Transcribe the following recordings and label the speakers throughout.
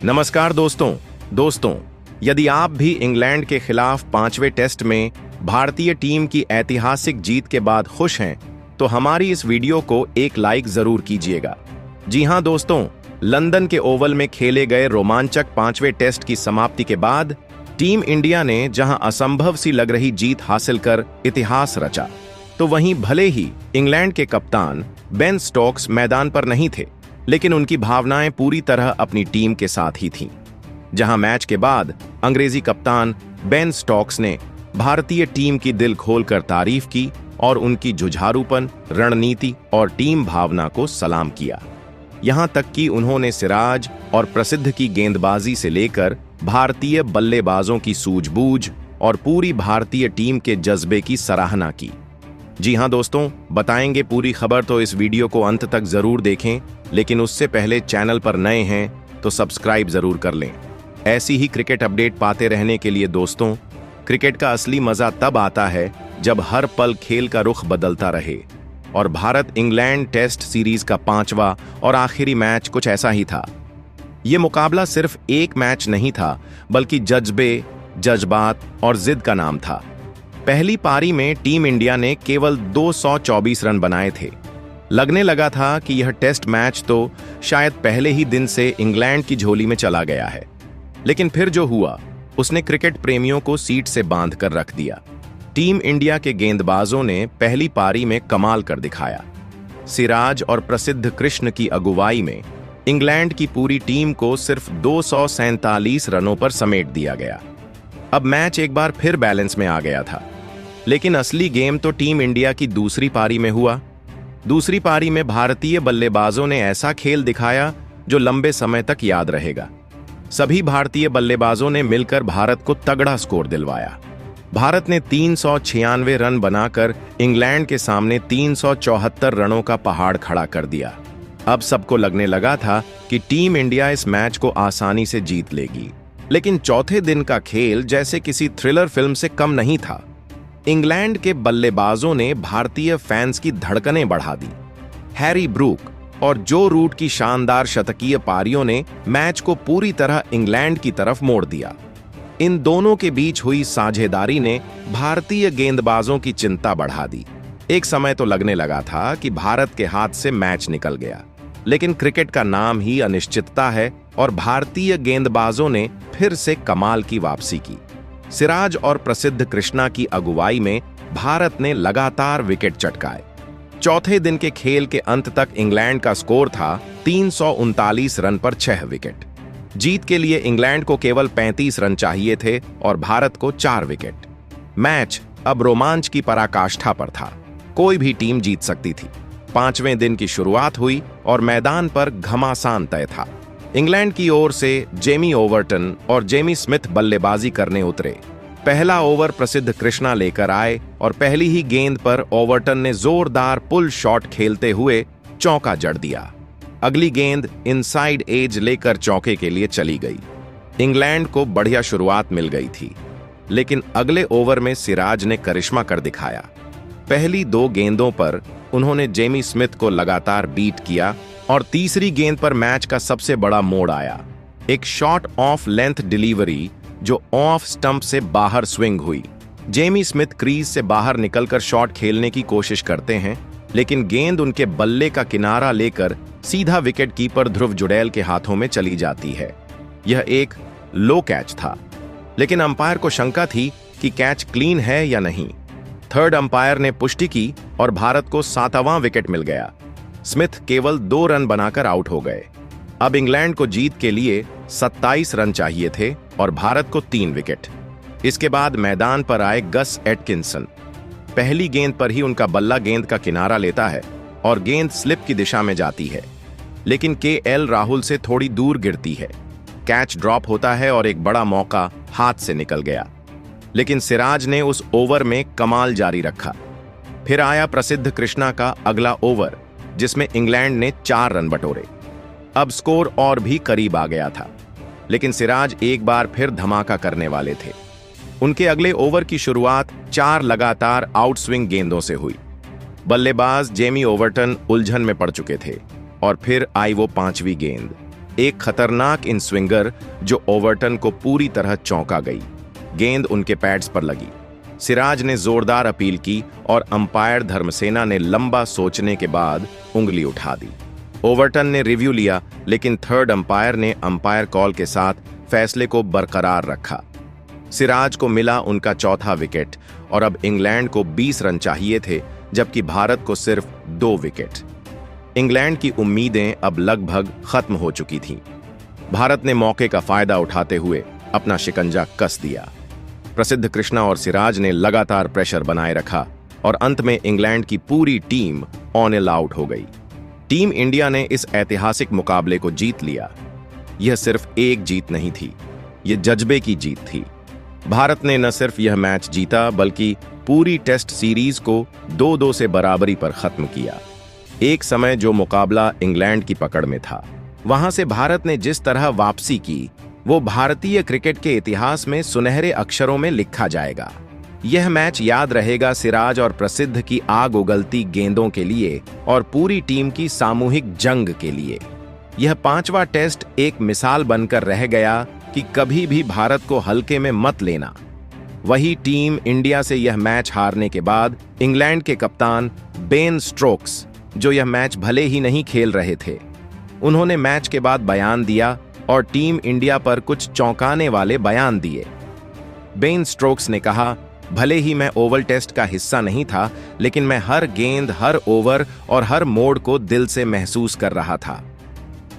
Speaker 1: नमस्कार दोस्तों, यदि आप भी इंग्लैंड के खिलाफ 5वें टेस्ट में भारतीय टीम की ऐतिहासिक जीत के बाद खुश हैं, तो हमारी इस वीडियो को एक लाइक जरूर कीजिएगा। जी हां दोस्तों, लंदन के ओवल में खेले गए रोमांचक 5वें टेस्ट की समाप्ति के बाद टीम इंडिया ने जहां असंभव सी लग रही जीत हासिल कर इतिहास रचा, तो वहीं भले ही इंग्लैंड के कप्तान बेन स्टोक्स मैदान पर नहीं थे, लेकिन उनकी भावनाएं पूरी तरह अपनी टीम के साथ ही थीं। जहां मैच के बाद अंग्रेजी कप्तान बेन स्टोक्स ने भारतीय टीम की दिल खोलकर तारीफ की और उनकी जुझारूपन, रणनीति और टीम भावना को सलाम किया। यहां तक कि उन्होंने सिराज और प्रसिद्ध की गेंदबाजी से लेकर भारतीय बल्लेबाजों की सूझबूझ और पूरी भारतीय टीम के जज्बे की सराहना की। जी हां दोस्तों, बताएंगे पूरी खबर, तो इस वीडियो को अंत तक जरूर देखें, लेकिन उससे पहले चैनल पर नए हैं तो सब्सक्राइब जरूर कर लें। ऐसी ही क्रिकेट अपडेट पाते रहने के लिए दोस्तों, क्रिकेट का असली मजा तब आता है जब हर पल खेल का रुख बदलता रहे। और भारत इंग्लैंड टेस्ट सीरीज का 5वां और आखिरी मैच कुछ ऐसा ही था। ये मुकाबला सिर्फ एक मैच नहीं था, बल्कि जज्बे, जज्बात और जिद का नाम था। पहली पारी में टीम इंडिया ने केवल 224 रन बनाए थे। लगने लगा था कि यह टेस्ट मैच तो शायद पहले ही दिन से इंग्लैंड की झोली में चला गया है, लेकिन फिर जो हुआ उसने क्रिकेट प्रेमियों को सीट से बांध कर रख दिया। टीम इंडिया के गेंदबाजों ने पहली पारी में कमाल कर दिखाया। सिराज और प्रसिद्ध कृष्ण की अगुवाई में इंग्लैंड की पूरी टीम को सिर्फ 247 रनों पर समेट दिया गया। अब मैच एक बार फिर बैलेंस में आ गया था, लेकिन असली गेम तो टीम इंडिया की दूसरी पारी में हुआ। दूसरी पारी में भारतीय बल्लेबाजों ने ऐसा खेल दिखाया जो लंबे समय तक याद रहेगा। सभी भारतीय बल्लेबाजों ने मिलकर भारत को तगड़ा स्कोर दिलवाया। भारत ने 396 रन बनाकर इंग्लैंड के सामने 374 रनों का पहाड़ खड़ा कर दिया। अब सबको लगने लगा था कि टीम इंडिया इस मैच को आसानी से जीत लेगी, लेकिन चौथे दिन का खेल जैसे किसी थ्रिलर फिल्म से कम नहीं था। इंग्लैंड के बल्लेबाजों ने भारतीय फैंस की धड़कनें बढ़ा दी। हैरी ब्रूक और जो रूट की शानदार शतकीय पारियों ने मैच को पूरी तरह इंग्लैंड की तरफ मोड़ दिया। इन दोनों के बीच हुई साझेदारी ने भारतीय गेंदबाजों की चिंता बढ़ा दी। एक समय तो लगने लगा था कि भारत के हाथ से मैच निकल गया, लेकिन क्रिकेट का नाम ही अनिश्चितता है और भारतीय गेंदबाजों ने फिर से कमाल की वापसी की। सिराज और प्रसिद्ध कृष्णा की अगुवाई में भारत ने लगातार विकेट चटकाए। चौथे दिन के खेल के अंत तक इंग्लैंड का स्कोर था 339 रन पर 6 विकेट। जीत के लिए इंग्लैंड को केवल 35 रन चाहिए थे और भारत को 4 विकेट। मैच अब रोमांच की पराकाष्ठा पर था। कोई भी टीम जीत सकती थी। 5वें दिन की शुरुआत हुई और मैदान पर घमासान तय था। इंग्लैंड की ओर से जेमी ओवर्टन और जेमी स्मिथ बल्लेबाजी करने उतरे। पहला ओवर प्रसिद्ध कृष्णा लेकर आए और पहली ही गेंद पर ओवर्टन ने जोरदार पुल शॉट खेलते हुए चौका जड़ दिया। अगली गेंद इनसाइड एज लेकर चौके के लिए चली गई। इंग्लैंड को बढ़िया शुरुआत मिल गई थी, लेकिन अगले ओवर में सिराज ने करिश्मा कर दिखाया। पहली 2 गेंदों पर उन्होंने जेमी स्मिथ को लगातार बीट किया और तीसरी गेंद पर मैच का सबसे बड़ा मोड़ आया। एक शॉर्ट ऑफ लेंथ डिलीवरी जो ऑफ स्टंप से बाहर स्विंग हुई। जेमी स्मिथ क्रीज से बाहर निकलकर शॉट खेलने की कोशिश करते हैं, लेकिन गेंद उनके बल्ले का किनारा लेकर सीधा विकेट कीपर ध्रुव जुड़ैल के हाथों में चली जाती है। यह एक लो कैच था, लेकिन अंपायर को शंका थी कि कैच क्लीन है या नहीं। थर्ड अंपायर ने पुष्टि की और भारत को 7वां विकेट मिल गया। स्मिथ केवल 2 रन बनाकर आउट हो गए। अब इंग्लैंड को जीत के लिए 27 रन चाहिए थे और भारत को 3 विकेट। इसके बाद मैदान पर आए गस एटकिंसन। पहली गेंद पर ही उनका बल्ला गेंद का किनारा लेता है और गेंद स्लिप की दिशा में जाती है, लेकिन केएल राहुल से थोड़ी दूर गिरती है। कैच ड्रॉप होता है और एक बड़ा मौका हाथ से निकल गया, लेकिन सिराज ने उस ओवर में कमाल जारी रखा। फिर आया प्रसिद्ध कृष्णा का अगला ओवर, जिसमें इंग्लैंड ने 4 रन बटोरे। अब स्कोर और भी करीब आ गया था, लेकिन सिराज एक बार फिर धमाका करने वाले थे। उनके अगले ओवर की शुरुआत 4 लगातार आउटस्विंग गेंदों से हुई। बल्लेबाज जेमी ओवर्टन उलझन में पड़ चुके थे और फिर आई वो 5वीं गेंद। एक खतरनाक इन स्विंगर जो ओवर्टन को पूरी तरह चौंका गई। गेंद उनके पैड्स पर लगी। सिराज ने जोरदार अपील की और अंपायर धर्मसेना ने लंबा सोचने के बाद उंगली उठा दी। ओवर्टन ने रिव्यू लिया, लेकिन थर्ड अंपायर ने अंपायर कॉल के साथ फैसले को बरकरार रखा। सिराज को मिला उनका चौथा विकेट और अब इंग्लैंड को 20 रन चाहिए थे, जबकि भारत को सिर्फ 2 विकेट। इंग्लैंड की उम्मीदें अब लगभग खत्म हो चुकी थीं। भारत ने मौके का फायदा उठाते हुए अपना शिकंजा कस दिया। प्रसिद्ध कृष्णा और सिराज ने लगातार प्रेशर बनाए रखा और अंत में इंग्लैंड की पूरी टीम ऑन एल आउट हो गई। टीम इंडिया ने इस ऐतिहासिक मुकाबले को जीत लिया। यह सिर्फ एक जीत नहीं थी, यह जज्बे की जीत थी। भारत ने न सिर्फ यह मैच जीता, बल्कि पूरी टेस्ट सीरीज को 2-2 से बराबरी पर खत्म किया। एक समय जो मुकाबला इंग्लैंड की पकड़ में था, वहां से भारत ने जिस तरह वापसी की, वो भारतीय क्रिकेट के इतिहास में सुनहरे अक्षरों में लिखा जाएगा। यह मैच याद रहेगा सिराज और प्रसिद्ध की आग उगलती गेंदों के लिए और पूरी टीम की सामूहिक जंग के लिए। यह 5वां टेस्ट एक मिसाल बनकर रह गया कि कभी भी भारत को हल्के में मत लेना। वही टीम इंडिया से यह मैच हारने के बाद इंग्लैंड के कप्तान बेन स्टोक्स, जो यह मैच भले ही नहीं खेल रहे थे, उन्होंने मैच के बाद बयान दिया और टीम इंडिया पर कुछ चौंकाने वाले बयान दिए। बेन स्टोक्स ने कहा, भले ही मैं ओवल टेस्ट का हिस्सा नहीं था, लेकिन मैं हर गेंद, हर ओवर और हर मोड़ को दिल से महसूस कर रहा था।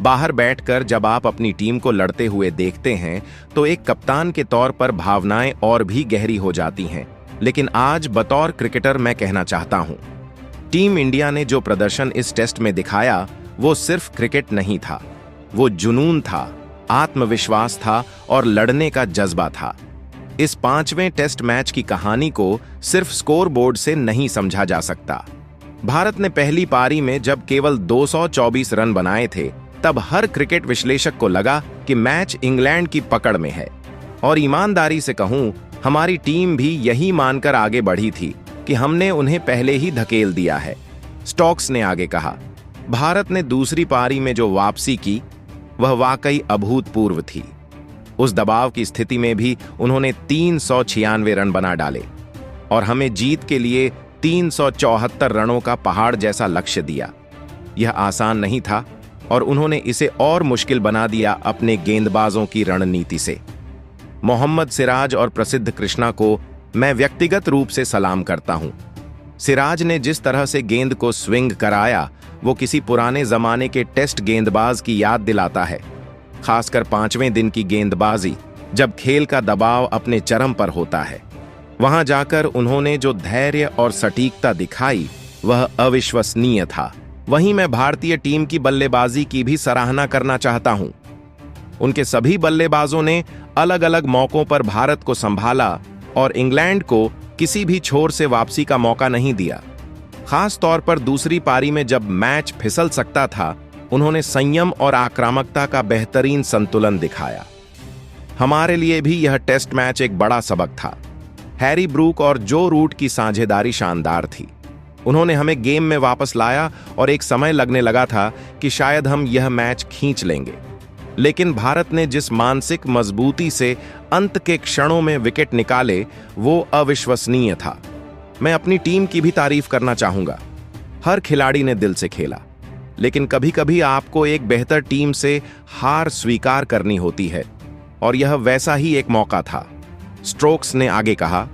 Speaker 1: बाहर बैठकर जब आप अपनी टीम को लड़ते हुए देखते हैं तो एक कप्तान के तौर पर भावनाएं और भी गहरी हो जाती हैं। लेकिन आज बतौर क्रिकेटर मैं कहना चाहता हूं, टीम इंडिया ने जो प्रदर्शन इस टेस्ट में दिखाया, वो सिर्फ क्रिकेट नहीं था, वो जुनून था, आत्मविश्वास था और लड़ने का जज्बा था। इस 5वें टेस्ट मैच की कहानी को सिर्फ स्कोर बोर्ड से नहीं समझा जा सकता। भारत ने पहली पारी में जब केवल 224 रन बनाए थे, तब हर क्रिकेट विश्लेषक को लगा कि मैच इंग्लैंड की पकड़ में है। और ईमानदारी से कहूं, हमारी टीम भी यही मानकर आगे बढ़ी थी कि हमने उन्हें पहले ही धकेल दिया है। स्टोक्स ने आगे कहा, भारत ने दूसरी पारी में जो वापसी की, वह वाकई अभूतपूर्व थी। उस दबाव की स्थिति में भी उन्होंने 396 रन बना डाले और हमें जीत के लिए 374 रनों का पहाड़ जैसा लक्ष्य दिया। यह आसान नहीं था और उन्होंने इसे और मुश्किल बना दिया अपने गेंदबाजों की रणनीति से। मोहम्मद सिराज और प्रसिद्ध कृष्णा को मैं व्यक्तिगत रूप से सलाम करता हूं। सिराज ने जिस तरह से गेंद को स्विंग कराया, वो किसी पुराने जमाने के टेस्ट गेंदबाज की याद दिलाता है। खासकर 5वें दिन की गेंदबाजी, जब खेल का दबाव अपने चरम पर होता है। वहां जाकर उन्होंने जो धैर्य और सटीकता दिखाई, वह अविश्वसनीय था। वहीं मैं भारतीय टीम की बल्लेबाजी की भी सराहना करना चाहता हूं। उनके सभी बल्लेबाजों ने अलग अलग मौकों पर भारत को संभाला और इंग्लैंड को किसी भी छोर से वापसी का मौका नहीं दिया। खास तौर पर दूसरी पारी में जब मैच फिसल सकता था, उन्होंने संयम और आक्रामकता का बेहतरीन संतुलन दिखाया। हमारे लिए भी यह टेस्ट मैच एक बड़ा सबक था। हैरी ब्रूक और जो रूट की साझेदारी शानदार थी। उन्होंने हमें गेम में वापस लाया और एक समय लगने लगा था कि शायद हम यह मैच खींच लेंगे। लेकिन भारत ने जिस मानसिक मजबूती से अंत के क्षणों में विकेट निकाले, वो अविश्वसनीय था। मैं अपनी टीम की भी तारीफ करना चाहूंगा। हर खिलाड़ी ने दिल से खेला, लेकिन कभी-कभी आपको एक बेहतर टीम से हार स्वीकार करनी होती है, और यह वैसा ही एक मौका था। स्टोक्स ने आगे कहा,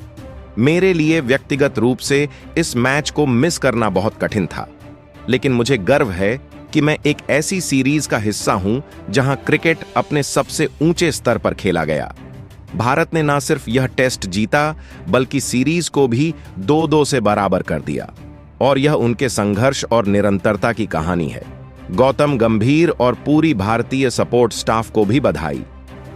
Speaker 1: मेरे लिए व्यक्तिगत रूप से इस मैच को मिस करना बहुत कठिन था, लेकिन मुझे गर्व है कि मैं एक ऐसी सीरीज का हिस्सा हूं जहां क्रिकेट अपने सबसे ऊंचे स्तर पर खेला गया। भारत ने न सिर्फ यह टेस्ट जीता, बल्कि सीरीज को भी 2-2 से बराबर कर दिया, और यह उनके संघर्ष और निरंतरता की कहानी है। गौतम गंभीर और पूरी भारतीय सपोर्ट स्टाफ को भी बधाई।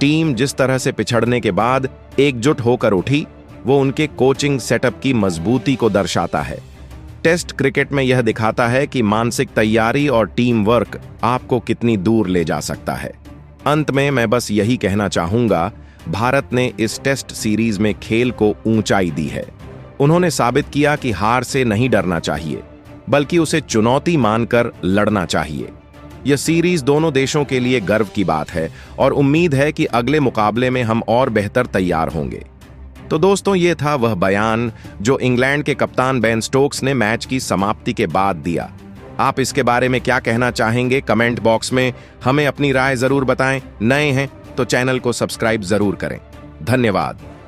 Speaker 1: टीम जिस तरह से पिछड़ने के बाद एकजुट होकर उठी, वो उनके कोचिंग सेटअप की मजबूती को दर्शाता है। टेस्ट क्रिकेट में यह दिखाता है कि मानसिक तैयारी और टीम वर्क आपको कितनी दूर ले जा सकता है। अंत में मैं बस यही कहना चाहूंगा, भारत ने इस टेस्ट सीरीज में खेल को ऊंचाई दी है। उन्होंने साबित किया कि हार से नहीं डरना चाहिए, बल्कि उसे चुनौती मानकर लड़ना चाहिए। यह सीरीज दोनों देशों के लिए गर्व की बात है और उम्मीद है कि अगले मुकाबले में हम और बेहतर तैयार होंगे। तो दोस्तों, ये था वह बयान जो इंग्लैंड के कप्तान बेन स्टोक्स ने मैच की समाप्ति के बाद दिया। आप इसके बारे में क्या कहना चाहेंगे? कमेंट बॉक्स में हमें अपनी राय जरूर बताएं। नए हैं तो चैनल को सब्सक्राइब जरूर करें। धन्यवाद।